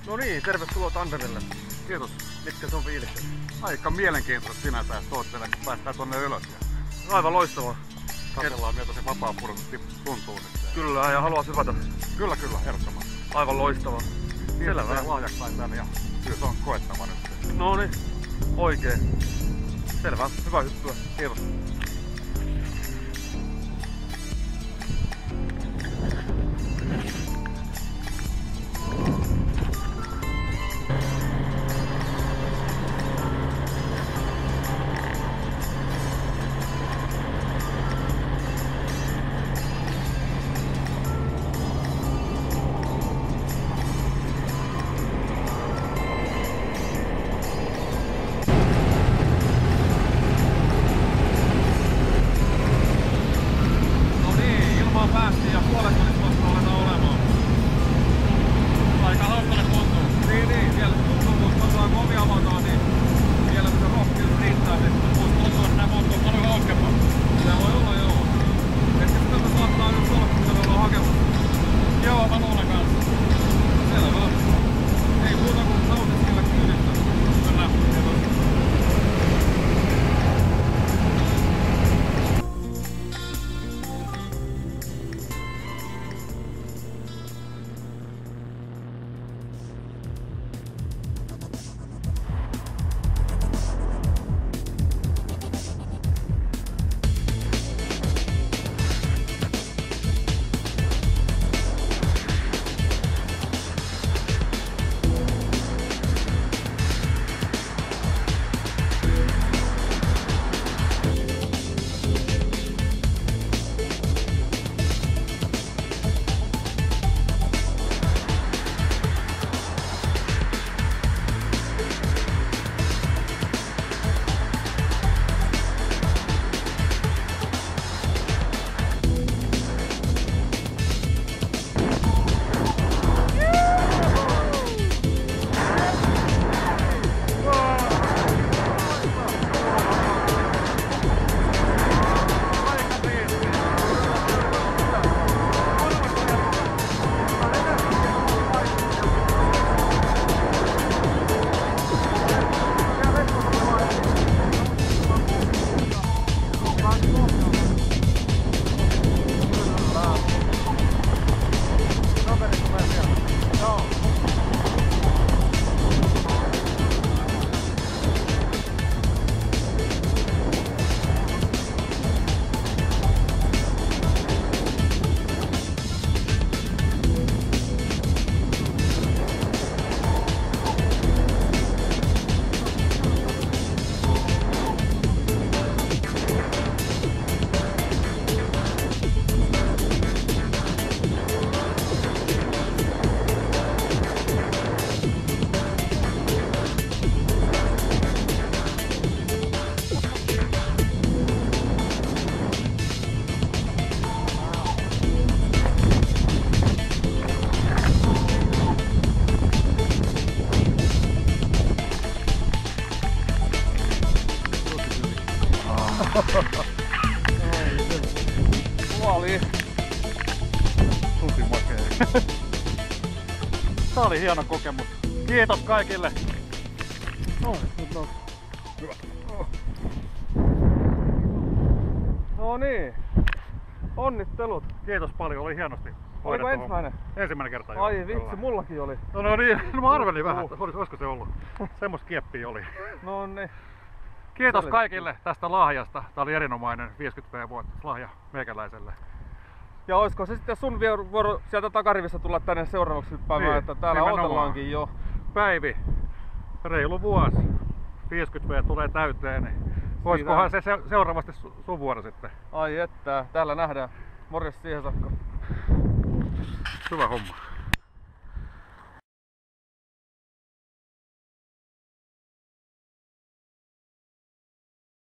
No niin, tervetuloa Tanderille. Kiitos. Mitkä sun fiilikset? Aika mielenkiintoista sinänsä, että oottelen, kun päästään tonne ylös. Ja Aivan loistavaa. katsellaan, miltä se vapaapudotus tuntuu sitten. Kyllä, ja haluaa hypätä. Kyllä, ehdottomasti. Aivan loistavaa. Selvä. Lahjakkain tänne ja kyllä se on koettava nyt. No niin, oikein. Selvä, hyvä hyppyä. Kiitos. Päästiin ja puolet olisi vasta aletaan olemaan. Aika hankala tuntuu. Niin, vielä tuntuu, mutta tosiaan kun ovi avataan, niin vielä se rohkeus riittää. Mutta tuntuu, että nämä muut on paljon hankempaa. Se voi olla, joo. Ehkä sitä me saattaa nyt olla, kun me ollaan hakemassa. Joo, mä luulen kanssa. Selvä. Ei muuta kuin nautiskella kyydistä. Kyllä. Puoli. Tosi makea. Tää oli hieno kokemus. Kiitos kaikille. Hyvä. No niin. Onnittelut. Kiitos paljon, oli hienosti. Oliko ensimmäinen? Ensimmäinen kerta jo. Ai vitsi, mullakin oli. No niin, mä arvelin vähän, olisiko se ollut. Semmosta kieppiä oli. No niin. Kiitos kaikille tästä lahjasta. Tää oli erinomainen 50V-lahja meikäläiselle. Ja olisiko se sitten sun vuoro sieltä takarivissä tulla tänne seuraavaksi hyppäämään, Niin, että täällä odotellaankin jo. Päivi, reilu vuosi. 50V tulee täyteen, niin olisikohan se seuraavasti sun vuoro sitten? Ai että, täällä nähdään. Morjes siihen saakka. Hyvä homma.